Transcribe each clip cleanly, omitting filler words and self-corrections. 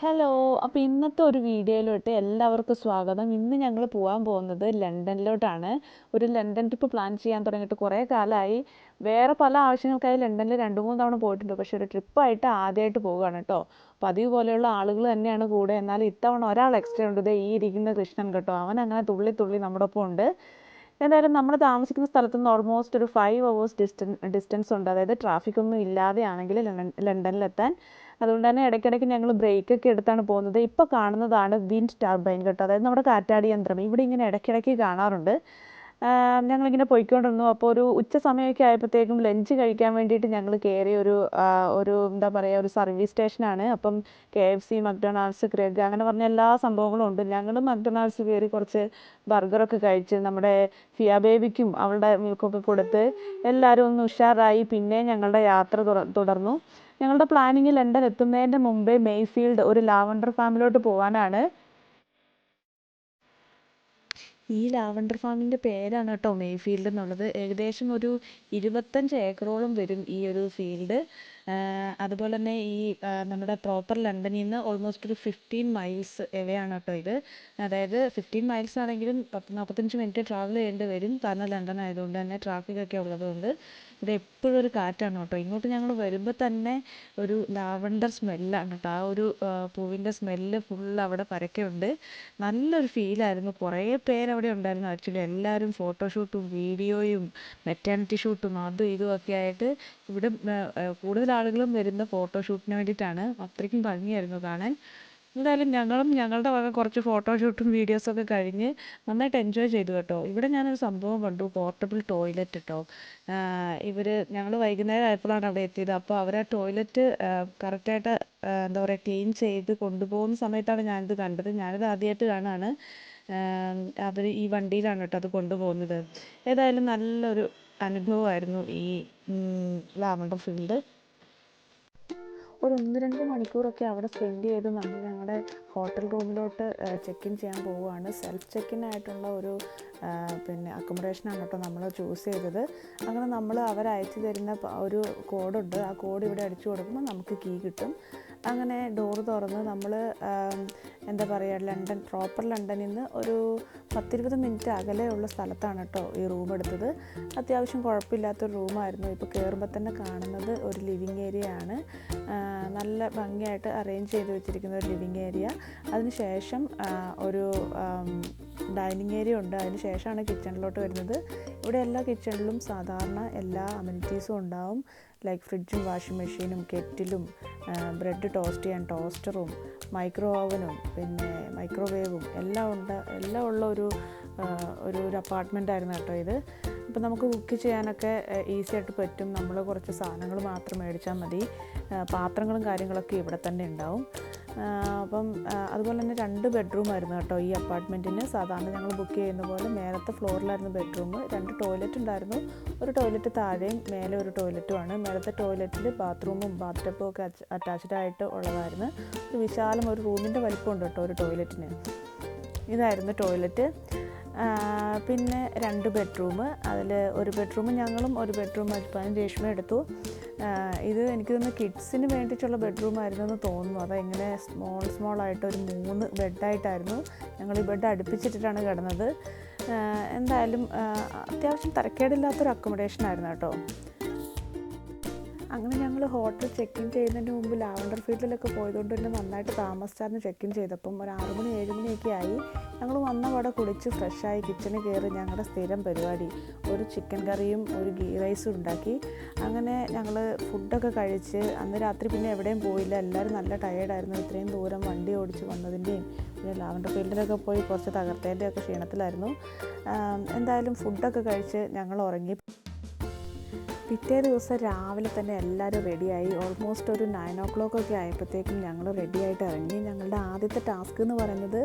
Hello. അപ്പോൾ ഇന്നത്തെ ഒരു വീഡിയോയിലോട്ട് എല്ലാവർക്കും സ്വാഗതം. ഇന്ന് ഞങ്ങൾ പോകാൻ പോകുന്നത് ലണ്ടനിലോട്ടാണ്. ഒരു ലണ്ടൻ ട്രിപ്പ് പ്ലാൻ ചെയ്യാൻ തുടങ്ങിയിട്ട് കുറേ കാലമായി. വേറെ പല ആവശ്യങ്ങൾക്കായി ലണ്ടനിൽ 2-3 തവണ പോയിട്ടുണ്ട്. പക്ഷേ ഒരു ട്രിപ്പായിട്ട് ആദ്യമായിട്ട് പോവുകയാണ് കേട്ടോ. പതിവ് പോലെയുള്ള ആളുകൾ തന്നെയാണ് കൂടെ. എന്നാൽ ഇത്തവണ ഒരാൾ എക്സ്ട്രാ ഉണ്ട്. ഈ ഇരിക്കുന്ന കൃഷ്ണൻ കേട്ടോ. അവൻ അങ്ങനെ തുള്ളി തുള്ളി നമ്മുടെ ഒപ്പം ഉണ്ട്. എന്തായാലും നമ്മൾ താമസിക്കുന്ന സ്ഥലത്ത് നിന്ന് ഓൾമോസ്റ്റ് ഒരു 5 hours ഡിസ്റ്റൻസ് ഉണ്ട്. അതായത് ട്രാഫിക് ഒന്നും ഇല്ലാതെയാണെങ്കിൽ ലണ്ടനിലെത്താൻ. അതുകൊണ്ട് തന്നെ ഇടയ്ക്കിടയ്ക്ക് ഞങ്ങൾ ബ്രേക്കൊക്കെ എടുത്താണ് പോകുന്നത്. ഇപ്പോൾ കാണുന്നതാണ് വിൻഡ് ടർബൈൻ കേട്ടോ. അതായത് നമ്മുടെ കാറ്റാടി യന്ത്രം. ഇവിടെ ഇങ്ങനെ ഇടയ്ക്കിടയ്ക്ക് കാണാറുണ്ട്. ഞങ്ങളിങ്ങനെ പോയിക്കൊണ്ടിരുന്നു. അപ്പോൾ ഒരു ഉച്ച സമയമൊക്കെ ആയപ്പോഴത്തേക്കും ലഞ്ച് കഴിക്കാൻ വേണ്ടിയിട്ട് ഞങ്ങൾ കയറിയ ഒരു എന്താ പറയുക, ഒരു സർവീസ് സ്റ്റേഷനാണ്. അപ്പം KFC, മക്ഡൊണാൾഡ്സ്, ക്രെഗ് അങ്ങനെ പറഞ്ഞ എല്ലാ സംഭവങ്ങളും ഉണ്ട്. ഞങ്ങൾ മക്ഡൊണാൾഡ്സ് കയറി കുറച്ച് ബർഗറൊക്കെ കഴിച്ച് നമ്മുടെ ഫിയ ബേബിക്കും അവളുടെ മിൽക്കൊക്കെ കൊടുത്ത് എല്ലാവരും ഒന്ന് ഉഷാറായി. പിന്നെ ഞങ്ങളുടെ യാത്ര തുടർന്നു. ഞങ്ങളുടെ പ്ലാനിങ് ലണ്ടൻ എത്തുന്നതിൻ്റെ മുമ്പേ മേയ്ഫീൽഡ് ഒരു ലാവണ്ടർ ഫാമിലോട്ട് പോകാനാണ്. ഈ ലാവണ്ടർ ഫാമിൻ്റെ പേരാണ് കേട്ടോ മേയ്ഫീൽഡ് എന്നുള്ളത്. ഏകദേശം ഒരു 25 ഏക്കറോളം വരും ഈ ഒരു ഫീൽഡ്. അതുപോലെ തന്നെ ഈ നമ്മുടെ പ്രോപ്പർ ലണ്ടനിൽ നിന്ന് ഓൾമോസ്റ്റ് ഒരു 15 മൈൽസ് എവയാണ് കേട്ടോ ഇത്. അതായത് 15 മൈൽസ് ആണെങ്കിലും 40-45 മിനിറ്റ് ട്രാവൽ ചെയ്യേണ്ടി വരും. കാരണം ലണ്ടൻ ആയതുകൊണ്ട് തന്നെ ട്രാഫിക്കൊക്കെ ഉള്ളതുകൊണ്ട്. ഇത് എപ്പോഴും ഒരു കാറ്റാണ് കേട്ടോ. ഇങ്ങോട്ട് ഞങ്ങൾ വരുമ്പോൾ തന്നെ ഒരു ലാവണ്ടർ സ്മെല്ലാണ് കേട്ടോ. ആ ഒരു പൂവിൻ്റെ സ്മെല്ല് ഫുൾ അവിടെ പരക്കെയുണ്ട്. നല്ലൊരു ഫീലായിരുന്നു. കുറേ പേരവിടെ ഉണ്ടായിരുന്നു ആക്ച്വലി. എല്ലാവരും ഫോട്ടോഷൂട്ടും വീഡിയോയും മെറ്റേണിറ്റി ഷൂട്ടും അതും ഇതും ഒക്കെ ആയിട്ട്. ഇവിടെ കൂടുതൽ ആളുകളും വരുന്ന ഫോട്ടോഷൂട്ടിന് വേണ്ടിയിട്ടാണ്. അത്രയ്ക്കും ഭംഗിയായിരുന്നു കാണാൻ. എന്തായാലും ഞങ്ങളും ഞങ്ങളുടെ വക കുറച്ച് ഫോട്ടോഷൂട്ടും വീഡിയോസൊക്കെ കഴിഞ്ഞ് നന്നായിട്ട് എൻജോയ് ചെയ്തു കേട്ടോ. ഇവിടെ ഞാനൊരു സംഭവം കണ്ടു, പോർട്ടബിൾ ടോയ്ലറ്റ് കേട്ടോ. ഞങ്ങൾ വൈകുന്നേരം ആയപ്പോഴാണ് അവിടെ എത്തിയത്. അപ്പോൾ അവർ ആ ടോയ്ലറ്റ് കറക്റ്റായിട്ട് എന്താ പറയുക, ക്ലീൻ ചെയ്ത് കൊണ്ടുപോകുന്ന സമയത്താണ് ഞാനിത് കണ്ടത്. ഞാനിത് ആദ്യമായിട്ട് കാണുകയാണ്. അവർ ഈ വണ്ടിയിലാണ് കേട്ടോ അത് കൊണ്ടുപോകുന്നത്. ഏതായാലും നല്ലൊരു അനുഭവമായിരുന്നു ഈ ലാവണ്ടർ ഫീൽഡ്. ഒരു 1-2 മണിക്കൂറൊക്കെ അവിടെ സ്പെൻഡ് ചെയ്ത് നമ്മൾ ഞങ്ങളുടെ ഹോട്ടൽ റൂമിലോട്ട് ചെക്ക് ഇൻ ചെയ്യാൻ പോവുകയാണ്. സെൽഫ് ചെക്ക് ഇൻ ആയിട്ടുള്ള ഒരു അക്കോമഡേഷനാണ് കേട്ടോ നമ്മൾ ചൂസ് ചെയ്തത്. അങ്ങനെ നമ്മൾ അവരയച്ചു തരുന്ന ഒരു കോഡുണ്ട്. ആ കോഡ് ഇവിടെ അടിച്ചു കൊടുക്കുമ്പോൾ നമുക്ക് കീ കിട്ടും. അങ്ങനെ ഡോറ് തുറന്ന് നമ്മൾ എന്താ പറയുക, പ്രോപ്പർ ലണ്ടനിൽ നിന്ന് ഒരു 10-20 മിനിറ്റ് അകലെയുള്ള സ്ഥലത്താണ് കേട്ടോ ഈ റൂം എടുത്തത്. അത്യാവശ്യം കുഴപ്പമില്ലാത്തൊരു റൂമായിരുന്നു. ഇപ്പോൾ കയറുമ്പോൾ തന്നെ കാണുന്നത് ഒരു ലിവിങ് ഏരിയ ആണ്. നല്ല ഭംഗിയായിട്ട് അറേഞ്ച് ചെയ്ത് വെച്ചിരിക്കുന്ന ഒരു ലിവിങ് ഏരിയ. അതിനുശേഷം ഒരു ഡൈനിങ് ഏരിയ ഉണ്ട്. അതിന് ശേഷമാണ് കിച്ചണിലോട്ട് വരുന്നത്. ഇവിടെ എല്ലാ കിച്ചണിലും സാധാരണ എല്ലാ അമ്യൂണിറ്റീസും ഉണ്ടാവും. ലൈക്ക് ഫ്രിഡ്ജും വാഷിംഗ് മെഷീനും കെറ്റിലും ബ്രെഡ് ടോസ്റ്റ് ചെയ്യാൻ ടോസ്റ്ററും മൈക്രോ ഓവനും പിന്നെ മൈക്രോവേവും എല്ലാം ഉള്ള ഒരു അപ്പാർട്ട്മെൻ്റ് ആയിരുന്നു കേട്ടോ ഇത്. അപ്പോൾ നമുക്ക് കുക്ക് ചെയ്യാനൊക്കെ ഈസി ആയിട്ട് പറ്റും. നമ്മൾ കുറച്ച് സാധനങ്ങൾ മാത്രം മേടിച്ചാൽ മതി. പാത്രങ്ങളും കാര്യങ്ങളൊക്കെ ഇവിടെ തന്നെ ഉണ്ടാവും. അപ്പം അതുപോലെ തന്നെ 2 ബെഡ്റൂം ആയിരുന്നു കേട്ടോ ഈ അപ്പാർട്ട്മെൻറ്റിന്. സാധാരണ ഞങ്ങൾ ബുക്ക് ചെയ്യുന്ന പോലെ മേലത്തെ ഫ്ലോറിലായിരുന്നു ബെഡ്റൂം. 2 ടോയ്ലറ്റ് ഉണ്ടായിരുന്നു. ഒരു ടോയ്ലറ്റ് താഴെയും മേലെ ഒരു ടോയ്ലറ്റുമാണ്. മേലത്തെ ടോയ്ലറ്റിൽ ബാത്റൂമും ബാത്ത് ടബും ഒക്കെ അറ്റാച്ച്ഡ് ആയിട്ട് ഉള്ളതായിരുന്നു. ഒരു വിശാലം ഒരു റൂമിൻ്റെ വലിപ്പമുണ്ട് കേട്ടോ ഒരു ടോയ്ലറ്റിന്. ഇതായിരുന്നു ടോയ്ലറ്റ്. പിന്നെ 2 ബെഡ്റൂം. അതിൽ ഒരു ബെഡ്റൂം ഞങ്ങളും ഒരു ബെഡ്റൂം അജ്പാനും രേഷ്മ എടുത്തു. ഇത് എനിക്ക് തോന്നുന്നു കിഡ്സിന് വേണ്ടിയിട്ടുള്ള ബെഡ്റൂമായിരുന്നു എന്ന് തോന്നുന്നു. അതെങ്ങനെ സ്മോളായിട്ട് ഒരു 3 ബെഡായിട്ടായിരുന്നു. ഞങ്ങൾ ഈ ബെഡ് അടുപ്പിച്ചിട്ടിട്ടാണ് കിടന്നത്. എന്തായാലും അത്യാവശ്യം തരക്കേടില്ലാത്തൊരു അക്കോമഡേഷനായിരുന്നു കേട്ടോ. അങ്ങനെ ഞങ്ങൾ ഹോട്ടൽ ചെക്ക് ഇൻ ചെയ്യുന്നതിന് മുമ്പ് ലാവണ്ടർ ഫീൽഡിലൊക്കെ പോയതുകൊണ്ട് തന്നെ നന്നായിട്ട് താമസിച്ചായിരുന്നു ചെക്ക് ഇൻ ചെയ്തപ്പം. ഒരു 6 മണി 7 മണിയൊക്കെ ആയി. ഞങ്ങൾ വന്നപാടെ കുളിച്ച് ഫ്രഷായി കിച്ചണിൽ കയറി ഞങ്ങളുടെ സ്ഥിരം പരിപാടി ഒരു ചിക്കൻ കറിയും ഒരു ഗീ റൈസും ഉണ്ടാക്കി. അങ്ങനെ ഞങ്ങൾ ഫുഡൊക്കെ കഴിച്ച് അന്ന് രാത്രി പിന്നെ എവിടെയും പോയില്ല. എല്ലാവരും നല്ല ടയേർഡായിരുന്നു. ഇത്രയും ദൂരം വണ്ടി ഓടിച്ച് വന്നതിൻ്റെയും പിന്നെ ലാവണ്ടർ ഫീൽഡിലൊക്കെ പോയി കുറച്ച് തകർത്തതിൻ്റെയൊക്കെ ക്ഷീണത്തിലായിരുന്നു. എന്തായാലും ഫുഡൊക്കെ കഴിച്ച് ഞങ്ങൾ ഉറങ്ങി. പിറ്റേ ദിവസം രാവിലെ തന്നെ എല്ലാവരും റെഡിയായി. ഓൾമോസ്റ്റ് ഒരു 9 o'clock ഒക്കെ ആയപ്പോഴത്തേക്കും ഞങ്ങൾ റെഡിയായിട്ട് ഇറങ്ങി. ഞങ്ങളുടെ ആദ്യത്തെ ടാസ്ക് എന്ന് പറയുന്നത്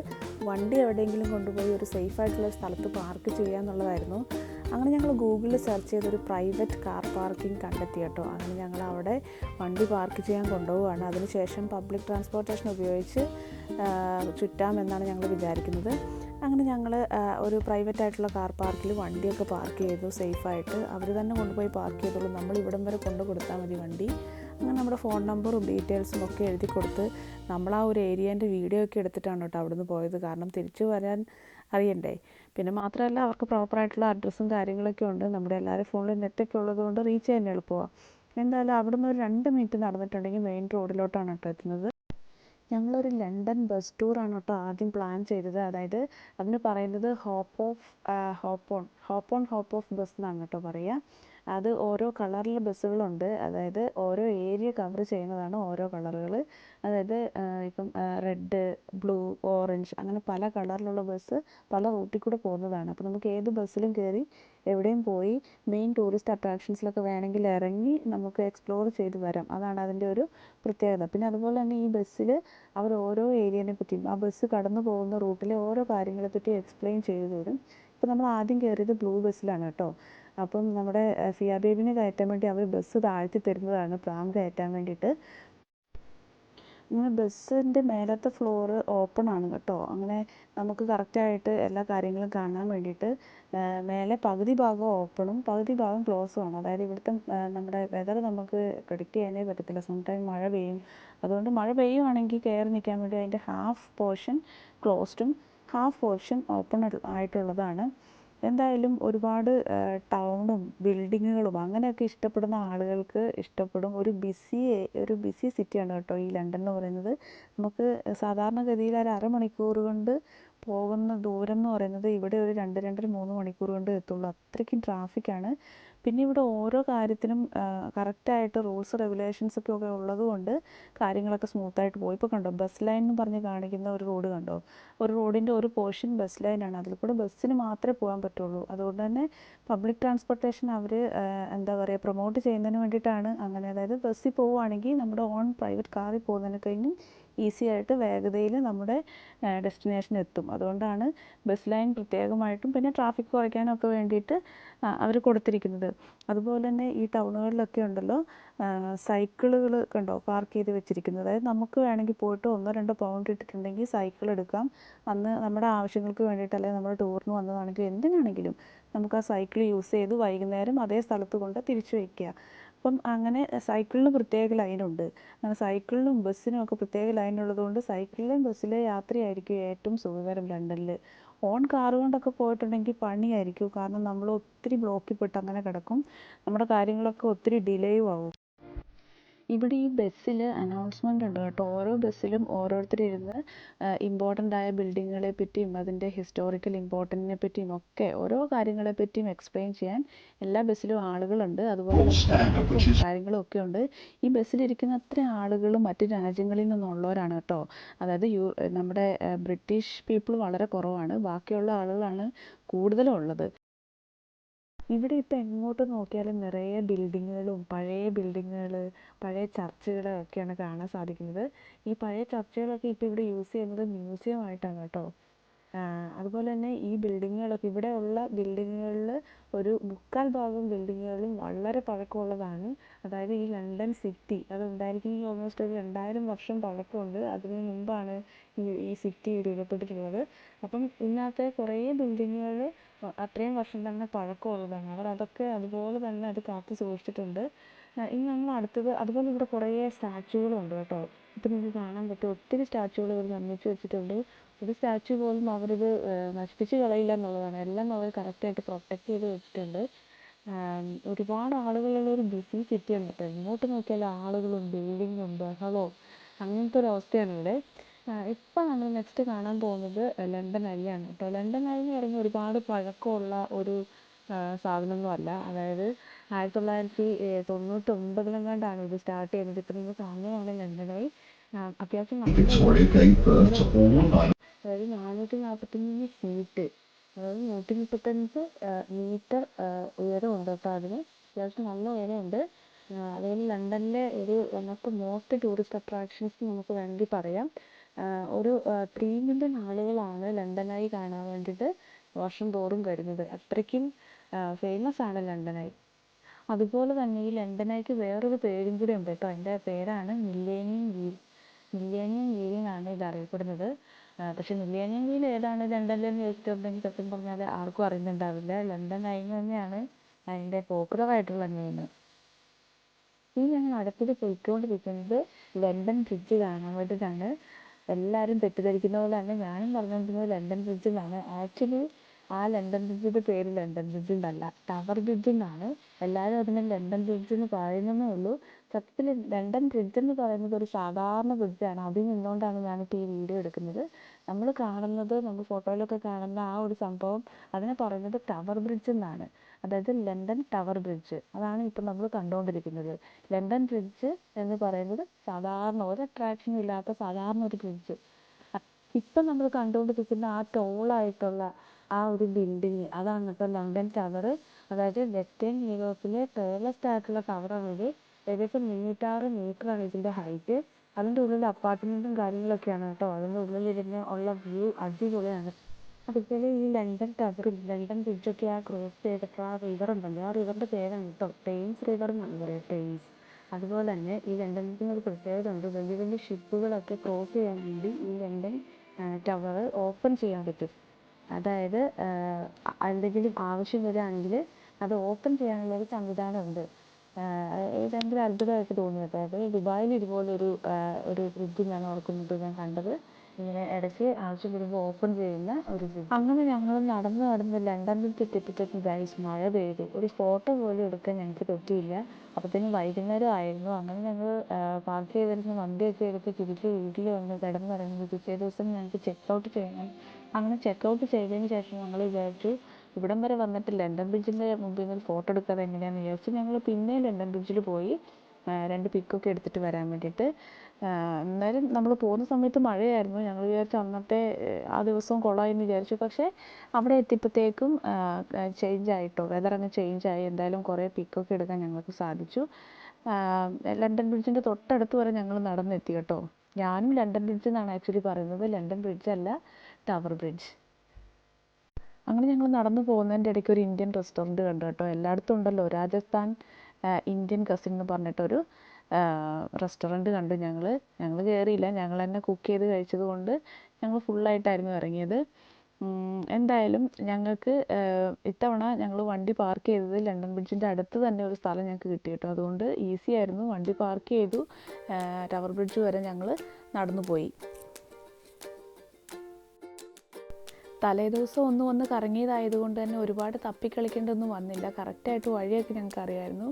വണ്ടി എവിടെയെങ്കിലും കൊണ്ടുപോയി ഒരു സേഫായിട്ടുള്ള സ്ഥലത്ത് പാർക്ക് ചെയ്യുക എന്നുള്ളതായിരുന്നു. അങ്ങനെ ഞങ്ങൾ ഗൂഗിളിൽ സെർച്ച് ചെയ്തൊരു പ്രൈവറ്റ് കാർ പാർക്കിംഗ് കണ്ടെത്തി കേട്ടോ. അങ്ങനെ ഞങ്ങൾ അവിടെ വണ്ടി പാർക്ക് ചെയ്യാൻ കൊണ്ടുപോവുകയാണ്. അതിനുശേഷം പബ്ലിക് ട്രാൻസ്പോർട്ടേഷൻ ഉപയോഗിച്ച് ചുറ്റാമെന്നാണ് ഞങ്ങൾ വിചാരിക്കുന്നത്. അങ്ങനെ ഞങ്ങൾ ഒരു പ്രൈവറ്റ് ആയിട്ടുള്ള കാർ പാർക്കിൽ വണ്ടിയൊക്കെ പാർക്ക് ചെയ്തു സേഫായിട്ട്. അവർ തന്നെ കൊണ്ടുപോയി പാർക്ക് ചെയ്തോളൂ. നമ്മൾ ഇവിടം വരെ കൊണ്ടു കൊടുത്താൽ മതി വണ്ടി. അങ്ങനെ നമ്മുടെ ഫോൺ നമ്പറും ഡീറ്റെയിൽസും ഒക്കെ എഴുതി കൊടുത്ത് നമ്മൾ ആ ഒരു ഏരിയേൻ്റെ വീഡിയോ ഒക്കെ എടുത്തിട്ടാണ് കേട്ടോ അവിടെ നിന്ന് പോയത്. കാരണം തിരിച്ചു വരാൻ അറിയണ്ടേ. പിന്നെ മാത്രമല്ല അവർക്ക് പ്രോപ്പറായിട്ടുള്ള അഡ്രസ്സും കാര്യങ്ങളൊക്കെ ഉണ്ട്. നമ്മുടെ എല്ലാവരും ഫോണിൽ നെറ്റൊക്കെ ഉള്ളതുകൊണ്ട് റീച്ച് ചെയ്യാൻ എളുപ്പമാണ്. എന്തായാലും അവിടെ നിന്ന് ഒരു 2 മിനിറ്റ് നടന്നിട്ടുണ്ടെങ്കിൽ മെയിൻ റോഡിലോട്ടാണ് കേട്ടോ എത്തുന്നത്. ഞങ്ങളൊരു ലണ്ടൻ ബസ് ടൂറാണ് കേട്ടോ ആദ്യം പ്ലാൻ ചെയ്തത്. അതായത് അതിന് പറയുന്നത് ഹോപ്പ് ഓഫ് ബസ് എന്നാണ് കേട്ടോ പറയുക. അത് ഓരോ കളറിൽ ബസ്സുകളുണ്ട്. അതായത് ഓരോ ഏരിയ കവർ ചെയ്യുന്നതാണ് ഓരോ കളറുകൾ. അതായത് ഇപ്പം റെഡ്, ബ്ലൂ, ഓറഞ്ച് അങ്ങനെ പല കളറിലുള്ള ബസ് പല റൂട്ടിൽ കൂടെ പോകുന്നതാണ്. അപ്പോൾ നമുക്ക് ഏത് ബസ്സിലും കയറി എവിടെയും പോയി മെയിൻ ടൂറിസ്റ്റ് അട്രാക്ഷൻസിലൊക്കെ വേണമെങ്കിൽ ഇറങ്ങി നമുക്ക് എക്സ്പ്ലോർ ചെയ്ത് വരാം. അതാണ് അതിൻ്റെ ഒരു പ്രത്യേകത. പിന്നെ അതുപോലെ തന്നെ ഈ ബസ്സിൽ അവർ ഓരോ ഏരിയനെ പറ്റിയും ആ ബസ് കടന്നു പോകുന്ന റൂട്ടിലെ ഓരോ കാര്യങ്ങളെ പറ്റി എക്സ്പ്ലെയിൻ ചെയ്തു തരും. ഇപ്പോൾ നമ്മൾ ആദ്യം കയറിയത് ബ്ലൂ ബസ്സിലാണ് കേട്ടോ. അപ്പം നമ്മുടെ സിയാ ബേബിനെ കയറ്റാൻ വേണ്ടി അവർ ബസ് താഴ്ത്തി തരുന്നതാണ് പ്രാം കയറ്റാൻ വേണ്ടിയിട്ട്. ഇങ്ങനെ ബസ്സിൻ്റെ മേലത്തെ ഫ്ലോറ് ഓപ്പൺ ആണ് കേട്ടോ. അങ്ങനെ നമുക്ക് കറക്റ്റായിട്ട് എല്ലാ കാര്യങ്ങളും കാണാൻ വേണ്ടിയിട്ട് മേലെ പകുതി ഭാഗം ഓപ്പണും പകുതി ഭാഗം ക്ലോസും ആണ്. അതായത് ഇവിടുത്തെ നമ്മുടെ വെതർ നമുക്ക് പ്രെഡിക്റ്റ് ചെയ്യാനേ പറ്റത്തില്ല. സംടൈം മഴ പെയ്യും. അതുകൊണ്ട് മഴ പെയ്യുവാണെങ്കിൽ കയറി നിൽക്കാൻ വേണ്ടി അതിൻ്റെ ഹാഫ് പോർഷൻ ക്ലോസ്ഡും ഹാഫ് പോർഷൻ ഓപ്പൺ ആയിട്ടുള്ളതാണ്. എന്തായാലും ഒരുപാട് ടൗണും ബിൽഡിങ്ങുകളും അങ്ങനെയൊക്കെ ഇഷ്ടപ്പെടുന്ന ആളുകൾക്ക് ഇഷ്ടപ്പെടും. ഒരു ബിസി സിറ്റിയാണ് കേട്ടോ ഈ ലണ്ടൻ എന്ന് പറയുന്നത്. നമുക്ക് സാധാരണഗതിയിൽ ഒരു അരമണിക്കൂർ കൊണ്ട് പോകുന്ന ദൂരം എന്ന് പറയുന്നത് ഇവിടെ ഒരു 2-2.5-3 മണിക്കൂർ കൊണ്ട് എത്തുള്ളൂ. അത്രയ്ക്കും ട്രാഫിക്കാണ്. പിന്നെ ഇവിടെ ഓരോ കാര്യത്തിനും കറക്റ്റായിട്ട് റൂൾസ് റെഗുലേഷൻസ് ഒക്കെ ഉള്ളത് കൊണ്ട് കാര്യങ്ങളൊക്കെ സ്മൂത്തായിട്ട് പോയി. ഇപ്പോൾ കണ്ടോ ബസ് ലൈൻ എന്ന് പറഞ്ഞ് കാണിക്കുന്ന ഒരു റോഡ് കണ്ടോ. ഒരു റോഡിൻ്റെ ഒരു പോർഷൻ ബസ് ലൈനാണ്. അതിൽ കൂടെ ബസ്സിന് മാത്രമേ പോകാൻ പറ്റുള്ളൂ. അതുകൊണ്ട് തന്നെ പബ്ലിക് ട്രാൻസ്പോർട്ടേഷൻ അവർ എന്താ പറയുക പ്രൊമോട്ട് ചെയ്യുന്നതിന് വേണ്ടിയിട്ടാണ് അങ്ങനെ. അതായത് ബസ്സിൽ പോവുകയാണെങ്കിൽ നമ്മുടെ ഓൺ പ്രൈവറ്റ് കാറിൽ പോകുന്നതിന് കഴിഞ്ഞും ഈസി ആയിട്ട് വേഗതയിൽ നമ്മുടെ ഡെസ്റ്റിനേഷൻ എത്തും. അതുകൊണ്ടാണ് ബസ് ലൈൻ പ്രത്യേകമായിട്ടും പിന്നെ ട്രാഫിക് കുറയ്ക്കാനൊക്കെ വേണ്ടിയിട്ട് അവർ കൊടുത്തിരിക്കുന്നത്. അതുപോലെ തന്നെ ഈ ടൗണുകളിലൊക്കെ ഉണ്ടല്ലോ സൈക്കിളുകൾ കണ്ടോ പാർക്ക് ചെയ്ത് വെച്ചിരിക്കുന്നത്. അതായത് നമുക്ക് വേണമെങ്കിൽ പോയിട്ട് 1-2 പൗണ്ട് ഇട്ടിട്ടുണ്ടെങ്കിൽ സൈക്കിൾ എടുക്കാം. അന്ന് നമ്മുടെ ആവശ്യങ്ങൾക്ക് വേണ്ടിയിട്ട് അല്ലെങ്കിൽ നമ്മൾ ടൂറിന് വന്നതാണെങ്കിലും എന്തിനാണെങ്കിലും നമുക്ക് ആ സൈക്കിൾ യൂസ് ചെയ്ത് വൈകുന്നേരം അതേ സ്ഥലത്ത് കൊണ്ട് തിരിച്ചു വയ്ക്കുക. അപ്പം അങ്ങനെ സൈക്കിളിന് പ്രത്യേക ലൈനുണ്ട്. അങ്ങനെ സൈക്കിളിനും ബസ്സിനും ഒക്കെ പ്രത്യേക ലൈനുള്ളത് കൊണ്ട് സൈക്കിളിലെയും ബസ്സിലെ യാത്രയായിരിക്കും ഏറ്റവും സുഖകരം ലണ്ടനിൽ. ഓൺ കാർ കൊണ്ടൊക്കെ പോയിട്ടുണ്ടെങ്കിൽ പണിയായിരിക്കും. കാരണം നമ്മൾ ഒത്തിരി ബ്ലോക്കിൽ പെട്ട് അങ്ങനെ കിടക്കും. നമ്മുടെ കാര്യങ്ങളൊക്കെ ഒത്തിരി ഡിലേയും ആവും. ഇവിടെ ഈ ബസ്സിൽ അനൗൺസ്മെൻ്റ് ഉണ്ട് കേട്ടോ. ഓരോ ബസ്സിലും ഓരോരുത്തരിരുന്ന് ഇമ്പോർട്ടൻ്റ് ആയ ബിൽഡിങ്ങുകളെ പറ്റിയും അതിൻ്റെ ഹിസ്റ്റോറിക്കൽ ഇമ്പോർട്ടൻറ്റിനെ പറ്റിയും ഒക്കെ ഓരോ കാര്യങ്ങളെ പറ്റിയും എക്സ്പ്ലെയിൻ ചെയ്യാൻ എല്ലാ ബസ്സിലും ആളുകളുണ്ട്. അതുപോലെ തന്നെ കാര്യങ്ങളും ഒക്കെ ഉണ്ട്. ഈ ബസ്സിലിരിക്കുന്ന അത്ര ആളുകളും മറ്റു രാജ്യങ്ങളിൽ നിന്നുള്ളവരാണ് കേട്ടോ. അതായത് നമ്മുടെ ബ്രിട്ടീഷ് പീപ്പിൾ വളരെ കുറവാണ്. ബാക്കിയുള്ള ആളുകളാണ് കൂടുതലും ഉള്ളത്. ഇവിടെ ഇപ്പം എങ്ങോട്ട് നോക്കിയാലും നിറയെ ബിൽഡിങ്ങുകളും പഴയ ബിൽഡിങ്ങുകൾ, പഴയ ചർച്ചുകൾ ഒക്കെയാണ് കാണാൻ സാധിക്കുന്നത്. ഈ പഴയ ചർച്ചുകളൊക്കെ ഇപ്പോൾ ഇവിടെ യൂസ് ചെയ്യുന്നത് മ്യൂസിയം ആയിട്ടാണ് കേട്ടോ. അതുപോലെ തന്നെ ഈ ബിൽഡിങ്ങുകളൊക്കെ ഇവിടെയുള്ള ബിൽഡിങ്ങുകളിൽ ഒരു 3/4 ഭാഗം ബിൽഡിങ്ങുകളും വളരെ പഴക്കമുള്ളതാണ്. അതായത് ഈ ലണ്ടൻ സിറ്റി അത് ഉണ്ടായിരിക്കുന്നത് ഓൾമോസ്റ്റ് ഒരു 2000 വർഷം പഴക്കമുണ്ട്. അതിന് മുമ്പാണ് ഈ സിറ്റി രൂപപ്പെട്ടിട്ടുള്ളത്. അപ്പം ഇതിനകത്തെ കുറേ ബിൽഡിങ്ങുകൾ അത്രയും വർഷം തന്നെ പഴക്കമുള്ളതാണ്. അവർ അതൊക്കെ അതുപോലെ തന്നെ അത് കാത്തു സൂക്ഷിച്ചിട്ടുണ്ട്. ഇനി നമ്മൾ അടുത്തത് അതുപോലെ ഇവിടെ കുറേ സ്റ്റാച്യുകളും ഉണ്ട് കേട്ടോ. ഇപ്പം നിങ്ങൾക്ക് കാണാൻ പറ്റും ഒത്തിരി സ്റ്റാച്യുകൾ ഇവർ നിർമ്മിച്ച് വെച്ചിട്ടുണ്ട്. ഒരു സ്റ്റാച്യു പോലും അവരിത് നശിപ്പിച്ച് കളയില്ല എന്നുള്ളതാണ്. എല്ലാം അവർ കറക്റ്റായിട്ട് പ്രൊട്ടക്റ്റ് ചെയ്ത് വെച്ചിട്ടുണ്ട്. ഒരുപാട് ആളുകളുള്ള ഒരു ബിസി സിറ്റിയാണ് കേട്ടോ. എങ്ങോട്ട് നോക്കിയാലും ആളുകളും ബിൽഡിങ്ങും ബഹളവും അങ്ങനത്തെ ഒരു അവസ്ഥയാണ് ഇവിടെ. ഇപ്പം നമ്മൾ നെക്സ്റ്റ് കാണാൻ പോകുന്നത് ലണ്ടൻ ഐയാണ് കേട്ടോ. ലണ്ടൻ ഐ എന്ന് പറയുന്നത് ഒരുപാട് പഴക്കമുള്ള ഒരു സാധനമൊന്നും അല്ല. അതായത് 1999 ഇത് സ്റ്റാർട്ട് ചെയ്യുന്നത്. ഇപ്പം നിങ്ങൾ കാണുന്നതാണ് ലണ്ടൻ ഐ. അത്യാവശ്യം നല്ല അതായത് 443 ഫീറ്റ് അതായത് 135 മീറ്റർ ഉയരമുണ്ട് കേട്ടോ. അതിന് അത്യാവശ്യം നല്ല ഉയരമുണ്ട്. അതുപോലെ ലണ്ടനിലെ ഒരു one of the most tourist attractions നമുക്ക് വേണമെങ്കിൽ പറയാം. ഒരു 3 മില്യൺ ആളുകളാണ് ലണ്ടൻ ഐ കാണാൻ വേണ്ടിയിട്ട് വർഷം തോറും വരുന്നത്. അത്രയ്ക്കും ഫേമസ് ആണ് ലണ്ടൻ ഐ. അതുപോലെ തന്നെ ഈ ലണ്ടൻ ഐക്ക് വേറൊരു പേരും കൂടി ഉണ്ട് കേട്ടോ. അതിൻ്റെ പേരാണ് മില്ലേനിയം വീൽ. മില്ലേനിയം വീൽ എന്നാണ് ഇത് അറിയപ്പെടുന്നത്. പക്ഷെ മില്ലേനിയം വീൽ ഏതാണ് ലണ്ടനിലെന്ന് ചോദിച്ചിട്ടുണ്ടെങ്കിൽ സത്യം പറഞ്ഞാൽ ആർക്കും അറിയുന്നുണ്ടാവില്ല. ലണ്ടൻ ഐ തന്നെയാണ് അതിൻ്റെ പോപ്പുലർ ആയിട്ടുള്ള നെയിം. ഇനി ഞങ്ങൾ അടുത്തത് പോയിക്കൊണ്ടിരിക്കുന്നത് ലണ്ടൻ ബ്രിഡ്ജ് കാണാൻ വേണ്ടിയിട്ടാണ്. എല്ലാവരും തെറ്റിദ്ധരിക്കുന്ന പോലെ തന്നെ ഞാനും പറഞ്ഞുകൊണ്ടിരുന്നത് ലണ്ടൻ ബ്രിഡ്ജ് എന്നാണ്. ആക്ച്വലി ആ ലണ്ടൻ ബ്രിഡ്ജിൻ്റെ പേര് ലണ്ടൻ ബ്രിഡ്ജ് എന്നല്ല, ടവർ ബ്രിഡ്ജ് എന്നാണ്. എല്ലാവരും അതിനെ ലണ്ടൻ ബ്രിഡ്ജ് എന്ന് പറയുന്നതേ ഉള്ളൂ. സത്യത്തിൽ ലണ്ടൻ ബ്രിഡ്ജ് എന്ന് പറയുന്നത് ഒരു സാധാരണ ബ്രിഡ്ജാണ്. അതിൽ നിന്നുകൊണ്ടാണ് ഞാനിപ്പോൾ ഈ വീഡിയോ എടുക്കുന്നത്. നമ്മൾ കാണുന്നത്, നമ്മൾ ഫോട്ടോയിലൊക്കെ കാണുന്ന ആ ഒരു സംഭവം, അതിനെ പറയുന്നത് ടവർ ബ്രിഡ്ജ് എന്നാണ്. അതായത് ലണ്ടൻ ടവർ ബ്രിഡ്ജ്, അതാണ് ഇപ്പം നമ്മൾ കണ്ടുകൊണ്ടിരിക്കുന്നത്. ലണ്ടൻ ബ്രിഡ്ജ് എന്ന് പറയുന്നത് സാധാരണ ഒരു അട്രാക്ഷനും ഇല്ലാത്ത സാധാരണ ഒരു ബ്രിഡ്ജ്. ഇപ്പം നമ്മൾ കണ്ടുകൊണ്ടിരിക്കുന്ന ആ ടോളായിട്ടുള്ള ആ ഒരു ബിൽഡിങ്, അതാണ് കേട്ടോ ലണ്ടൻ ടവർ. അതായത് വെസ്റ്റേൺ യൂറോപ്പിലെ ടോളസ്റ്റ് ആയിട്ടുള്ള ടവറാണിത്. ഏകദേശം 306 മീറ്ററാണ് ഇതിൻ്റെ ഹൈറ്റ്. അതിൻ്റെ ഉള്ളിൽ അപ്പാർട്ട്മെൻറ്റും കാര്യങ്ങളൊക്കെയാണ് കേട്ടോ. അതിൻ്റെ ഉള്ളിലിരുന്ന് ഉള്ള വ്യൂ അടിപൊളിയാണ്. അതുപോലെ ഈ ലണ്ടൻ ടവറും ലണ്ടൻ ബ്രിഡ്ജൊക്കെ ആ ക്രോസ് ചെയ്തിട്ട് ആ റിവർ ഉണ്ടല്ലോ, ആ റിവറിൻ്റെ പേരാണ് കേട്ടോ തേംസ് റിവർ എന്നാണ് പറയുക, തേംസ്. അതുപോലെ തന്നെ ഈ ലണ്ടൻ ബ്രിഡ്ജിന് ഒരു പ്രത്യേകത ഉണ്ട്. വലിയ വലിയ ഷിപ്പുകളൊക്കെ ക്രോസ് ചെയ്യാൻ വേണ്ടി ഈ ലണ്ടൻ ടവർ ഓപ്പൺ ചെയ്യാൻ പറ്റും. അതായത് എന്തെങ്കിലും ആവശ്യം വരികയാണെങ്കിൽ അത് ഓപ്പൺ ചെയ്യാനുള്ള ഒരു സംവിധാനമുണ്ട്. ഭയങ്കര അത്ഭുതമായിട്ട് തോന്നി കേട്ടോ. അത് ദുബായിൽ ഇതുപോലൊരു ഒരു ബ്രിഡ്ജ് ഞാൻ ഓർക്കുന്നത് ഞാൻ കണ്ടത്. ഇങ്ങനെ ഇടയ്ക്ക് ആവശ്യം വരുമ്പോൾ ഓപ്പൺ ചെയ്യുന്ന ഒരു ബ്രിഡ്ജ്. അങ്ങനെ ഞങ്ങൾ നടന്ന് നടന്ന് ലണ്ടൻ ബ്രിഡ്ജ് എത്തിയപ്പോഴത്തേക്കും ഗൈസ് മഴ പെയ്തു. ഒരു ഫോട്ടോ പോലും എടുക്കാൻ ഞങ്ങൾക്ക് പറ്റിയില്ല. അപ്പോഴത്തേക്കും വൈകുന്നേരം ആയിരുന്നു. അങ്ങനെ ഞങ്ങൾ പാർക്ക് ചെയ്തിരുന്ന വണ്ടിയൊക്കെ എടുത്ത് തിരിച്ച് വീട്ടിൽ വന്ന് കിടന്നിറങ്ങി. പിറ്റേ ദിവസം ഞങ്ങൾക്ക് ചെക്ക് ഔട്ട് ചെയ്യണം. അങ്ങനെ ചെക്ക് ഔട്ട് ചെയ്തതിന് ശേഷം ഞങ്ങൾ വിചാരിച്ചു ഇവിടം വരെ വന്നിട്ട് ലണ്ടൻ ബ്രിഡ്ജിൻ്റെ മുമ്പിൽ നിന്ന് ഫോട്ടോ എടുക്കാതെ എങ്ങനെയാണെന്ന് വിചാരിച്ചു ഞങ്ങൾ പിന്നെ ലണ്ടൻ ബ്രിഡ്ജിൽ പോയി 2 പിക്കൊക്കെ എടുത്തിട്ട് വരാൻ വേണ്ടിയിട്ട്. എന്നാലും നമ്മൾ പോകുന്ന സമയത്ത് മഴയായിരുന്നു. ഞങ്ങൾ വിചാരിച്ചു അന്നത്തെ ആ ദിവസവും കൊള്ളാമെന്ന് വിചാരിച്ചു. പക്ഷേ അവിടെ എത്തിയപ്പോഴത്തേക്കും ചേഞ്ച് ആയിട്ടോ, വെതർ അങ്ങ് ചേഞ്ച് ആയി. എന്തായാലും കുറേ പിക്കൊക്കെ എടുക്കാൻ ഞങ്ങൾക്ക് സാധിച്ചു. ലണ്ടൻ ബ്രിഡ്ജിൻ്റെ തൊട്ടടുത്ത് വരെ ഞങ്ങൾ നടന്നെത്തി കേട്ടോ. ഞാനും ലണ്ടൻ ബ്രിഡ്ജ് എന്നാണ് ആക്ച്വലി പറയുന്നത്, ലണ്ടൻ ബ്രിഡ്ജ് അല്ല, ടവർ ബ്രിഡ്ജ്. അങ്ങനെ ഞങ്ങൾ നടന്നു പോകുന്നതിൻ്റെ ഇടയ്ക്ക് ഒരു ഇന്ത്യൻ റെസ്റ്റോറൻറ്റ് കണ്ടു കേട്ടോ. എല്ലായിടത്തും ഉണ്ടല്ലോ രാജസ്ഥാൻ ഇന്ത്യൻ കസിൻ എന്ന് പറഞ്ഞിട്ടൊരു റെസ്റ്റോറൻറ്റ് കണ്ടു. ഞങ്ങൾ കയറിയില്ല, ഞങ്ങൾ തന്നെ കുക്ക് ചെയ്ത് കഴിച്ചത് കൊണ്ട് ഞങ്ങൾ ഫുള്ളായിട്ടായിരുന്നു ഇറങ്ങിയത്. എന്തായാലും ഞങ്ങൾക്ക് ഇത്തവണ ഞങ്ങൾ വണ്ടി പാർക്ക് ചെയ്തത് ലണ്ടൻ ബ്രിഡ്ജിൻ്റെ അടുത്ത് തന്നെ ഒരു സ്ഥലം ഞങ്ങൾക്ക് കിട്ടി കേട്ടോ. അതുകൊണ്ട് ഈസി ആയിരുന്നു. വണ്ടി പാർക്ക് ചെയ്തു, ടവർ ബ്രിഡ്ജ് വരെ ഞങ്ങൾ നടന്നു പോയി. തലേദിവസം ഒന്ന് വന്ന് കറങ്ങിയതായതുകൊണ്ട് തന്നെ ഒരുപാട് തപ്പിക്കളിക്കേണ്ടതൊന്നും വന്നില്ല. കറക്റ്റായിട്ട് വഴിയൊക്കെ ഞങ്ങൾക്ക് അറിയാമായിരുന്നു.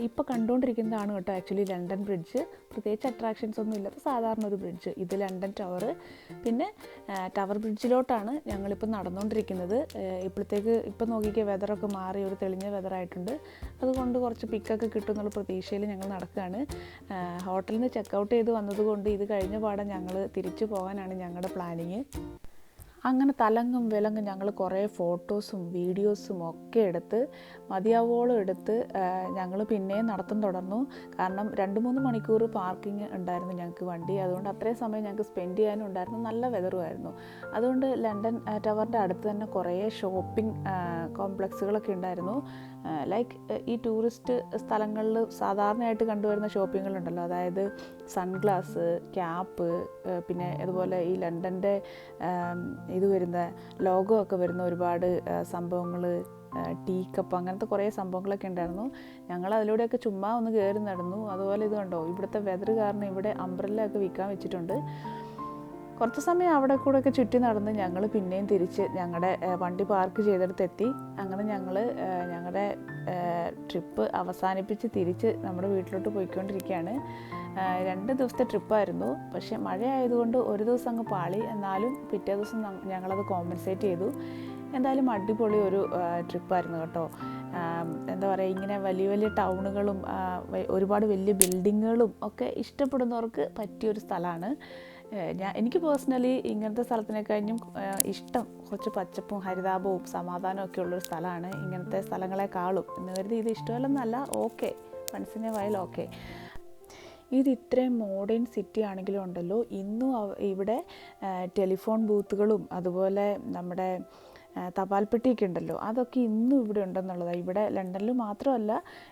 ഇപ്പോൾ കണ്ടുകൊണ്ടിരിക്കുന്നതാണ് കേട്ടോ ആക്ച്വലി ലണ്ടൻ ബ്രിഡ്ജ്. പ്രത്യേകിച്ച് അട്രാക്ഷൻസ് ഒന്നും ഇല്ലാത്ത സാധാരണ ഒരു ബ്രിഡ്ജ്. ഇത് ലണ്ടൻ ടവർ. പിന്നെ ടവർ ബ്രിഡ്ജിലോട്ടാണ് ഞങ്ങളിപ്പോൾ നടന്നുകൊണ്ടിരിക്കുന്നത്. ഇപ്പം നോക്കിക്കുക, വെതറൊക്കെ മാറി ഒരു തെളിഞ്ഞ വെതറായിട്ടുണ്ട്. അതുകൊണ്ട് കുറച്ച് പിക്കൊക്കെ കിട്ടും എന്നുള്ള പ്രതീക്ഷയിൽ ഞങ്ങൾ നടക്കുകയാണ്. ഹോട്ടലിൽ നിന്ന് ചെക്കൗട്ട് ചെയ്ത് വന്നതുകൊണ്ട് ഇത് കഴിഞ്ഞ പാടെ ഞങ്ങൾ തിരിച്ചു പോകാനാണ് ഞങ്ങളുടെ പ്ലാനിങ്. അങ്ങനെ തലങ്ങും വിലങ്ങും ഞങ്ങൾ കുറേ ഫോട്ടോസും വീഡിയോസും ഒക്കെ എടുത്ത് മതിയാവോളം എടുത്ത് ഞങ്ങൾ പിന്നെയും നടത്തം തുടർന്നു. കാരണം 2-3 മണിക്കൂർ പാർക്കിംഗ് ഉണ്ടായിരുന്നു ഞങ്ങൾക്ക് വണ്ടി. അതുകൊണ്ട് അത്രയും സമയം ഞങ്ങൾക്ക് സ്പെൻഡ് ചെയ്യാനും ഉണ്ടായിരുന്നു. നല്ല വെതറുമായിരുന്നു. അതുകൊണ്ട് ലണ്ടൻ ടവറിൻ്റെ അടുത്ത് തന്നെ കുറേ ഷോപ്പിംഗ് കോംപ്ലക്സുകളൊക്കെ ഉണ്ടായിരുന്നു. ലൈക്ക് ഈ ടൂറിസ്റ്റ് സ്ഥലങ്ങളിൽ സാധാരണയായിട്ട് കണ്ടുവരുന്ന ഷോപ്പിങ്ങുകളുണ്ടല്ലോ, അതായത് സൺഗ്ലാസ്, ക്യാപ്പ്, പിന്നെ അതുപോലെ ഈ ലണ്ടൻ്റെ ഇത് വരുന്ന ലോഗോ ഒക്കെ വരുന്ന ഒരുപാട് സംഭവങ്ങൾ, ടീ കപ്പ്, അങ്ങനത്തെ കുറേ സംഭവങ്ങളൊക്കെ ഉണ്ടായിരുന്നു. ഞങ്ങൾ അതിലൂടെയൊക്കെ ചുമ്മാ ഒന്ന് കയറി നടന്നു. അതുപോലെ ഇത് കണ്ടോ, ഇവിടുത്തെ വെതർ കാരണം ഇവിടെ അംബ്രല്ല ഒക്കെ വിൽക്കാൻ വെച്ചിട്ടുണ്ട്. കുറച്ച് സമയം അവിടെ കൂടെയൊക്കെ ചുറ്റി നടന്ന് ഞങ്ങൾ പിന്നെയും തിരിച്ച് ഞങ്ങളുടെ വണ്ടി പാർക്ക് ചെയ്തെടുത്തെത്തി. അങ്ങനെ ഞങ്ങൾ ഞങ്ങളുടെ ട്രിപ്പ് അവസാനിപ്പിച്ച് തിരിച്ച് നമ്മുടെ വീട്ടിലോട്ട് പോയിക്കൊണ്ടിരിക്കുകയാണ്. 2 ദിവസത്തെ ട്രിപ്പായിരുന്നു. പക്ഷേ മഴ ആയതുകൊണ്ട് ഒരു ദിവസം അങ്ങ് പാളി. എന്നാലും പിറ്റേ ദിവസം ഞങ്ങളത് കോമ്പൻസേറ്റ് ചെയ്തു. എന്തായാലും അടിപൊളി ഒരു ട്രിപ്പായിരുന്നു കേട്ടോ. എന്താ പറയുക, ഇങ്ങനെ വലിയ വലിയ ടൗണുകളും ഒരുപാട് വലിയ ബിൽഡിങ്ങുകളും ഒക്കെ ഇഷ്ടപ്പെടുന്നവർക്ക് പറ്റിയൊരു സ്ഥലമാണ്. എനിക്ക് പേഴ്സണലി ഇങ്ങനത്തെ സ്ഥലത്തിനെക്കഴിഞ്ഞും ഇഷ്ടം കുറച്ച് പച്ചപ്പും ഹരിതാപവും സമാധാനവും ഒക്കെ ഉള്ളൊരു സ്ഥലമാണ് ഇങ്ങനത്തെ സ്ഥലങ്ങളെക്കാളും. എന്ന് കരുതി ഇത് ഇഷ്ടമല്ലെന്നല്ല, ഓക്കെ, മനസ്സിനെ വയൽ ഓക്കെ. ഇത് ഇത്രയും മോഡേൺ സിറ്റി ആണെങ്കിലും ഉണ്ടല്ലോ, ഇന്നും ഇവിടെ ടെലിഫോൺ ബൂത്തുകളും അതുപോലെ നമ്മുടെ തപാൽപ്പെട്ടിയൊക്കെ ഉണ്ടല്ലോ, അതൊക്കെ ഇന്നും ഇവിടെ ഉണ്ടെന്നുള്ളതാണ്. ഇവിടെ ലണ്ടനിൽ മാത്രമല്ല,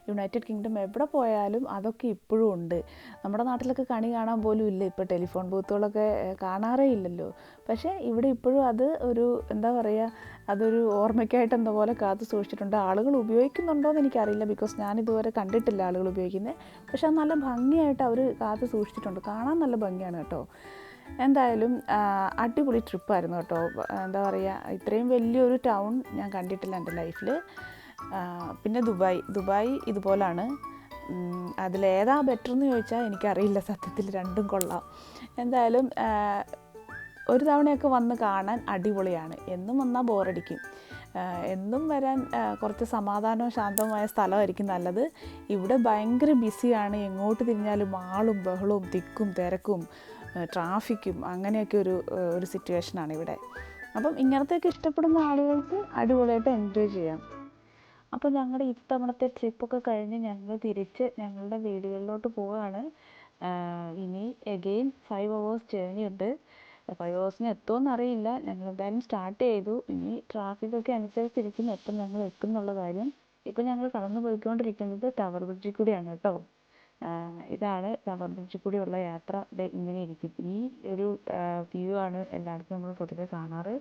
യുണൈറ്റഡ് കിങ്ഡം എവിടെ പോയാലും അതൊക്കെ ഇപ്പോഴും ഉണ്ട്. നമ്മുടെ നാട്ടിലൊക്കെ കണി കാണാൻ പോലും ഇല്ല, ഇപ്പോൾ ടെലിഫോൺ ബൂത്തുകളൊക്കെ കാണാറേ ഇല്ലല്ലോ. പക്ഷേ ഇവിടെ ഇപ്പോഴും അത് ഒരു എന്താ പറയുക, അതൊരു ഓർമ്മയ്ക്കായിട്ട് എന്ന പോലെ കാത്തു സൂക്ഷിച്ചിട്ടുണ്ട്. ആളുകൾ ഉപയോഗിക്കുന്നുണ്ടോ എന്ന് എനിക്കറിയില്ല, ബിക്കോസ് ഞാനിതുവരെ കണ്ടിട്ടില്ല ആളുകൾ ഉപയോഗിക്കുന്നത്. പക്ഷെ അത് നല്ല ഭംഗിയായിട്ട് അവർ കാത്തു സൂക്ഷിച്ചിട്ടുണ്ട്. കാണാൻ നല്ല ഭംഗിയാണ് കേട്ടോ. എന്തായാലും അടിപൊളി ട്രിപ്പായിരുന്നു കേട്ടോ. എന്താ പറയുക, ഇത്രയും വലിയൊരു ടൗൺ ഞാൻ കണ്ടിട്ടില്ല എൻ്റെ ലൈഫിൽ. പിന്നെ ദുബായ് ഇതുപോലാണ്. അതിലേതാ ബെറ്റർ എന്ന് ചോദിച്ചാൽ എനിക്കറിയില്ല സത്യത്തിൽ, രണ്ടും കൊള്ളാം. എന്തായാലും ഒരു തവണയൊക്കെ വന്ന് കാണാൻ അടിപൊളിയാണ്. എന്നും വന്നാൽ ബോറടിക്കും. എന്നും വരാൻ കുറച്ച് സമാധാനവും ശാന്തവുമായ സ്ഥലമായിരിക്കും നല്ലത്. ഇവിടെ ഭയങ്കര ബിസിയാണ്, എങ്ങോട്ട് തിരിഞ്ഞാലും ആളും ബഹളവും തിക്കും തിരക്കും ട്രാഫിക്കും അങ്ങനെയൊക്കെ ഒരു സിറ്റുവേഷനാണ് ഇവിടെ. അപ്പം ഇങ്ങനത്തെയൊക്കെ ഇഷ്ടപ്പെടുന്ന ആളുകൾക്ക് അടിപൊളിയായിട്ട് എൻജോയ് ചെയ്യാം. അപ്പോൾ ഞങ്ങളുടെ ഇത്തവണത്തെ ട്രിപ്പൊക്കെ കഴിഞ്ഞ് ഞങ്ങൾ തിരിച്ച് ഞങ്ങളുടെ വീടുകളിലോട്ട് പോവുകയാണ്. ഇനി എഗെയിൻ 5 hours ജേർണി ഉണ്ട്. 5 hours എത്തുമെന്ന് അറിയില്ല. ഞങ്ങൾ എന്തായാലും സ്റ്റാർട്ട് ചെയ്തു. ഇനി ട്രാഫിക്കൊക്കെ അനുസരിച്ചിരിക്കും എപ്പം ഞങ്ങൾ എത്തും എന്നുള്ള കാര്യം. ഇപ്പം ഞങ്ങൾ കടന്നു പോയിക്കൊണ്ടിരിക്കുന്നത് ടവർ ബ്രിഡ്ജിൽ കൂടിയാണ് കേട്ടോ. ഇതാണ് ടവർ ബ്രിഡ്ജിൽ കൂടിയുള്ള യാത്ര. ഇങ്ങനെ ഇരിക്കും. ഈ ഒരു വ്യൂ ആണ് എല്ലായിടത്തും നമ്മൾ പൊതുവെ കാണാറ്.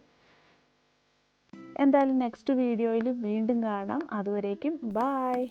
എന്തായാലും നെക്സ്റ്റ് വീഡിയോയിൽ വീണ്ടും കാണാം. അതുവരേക്കും ബായ്.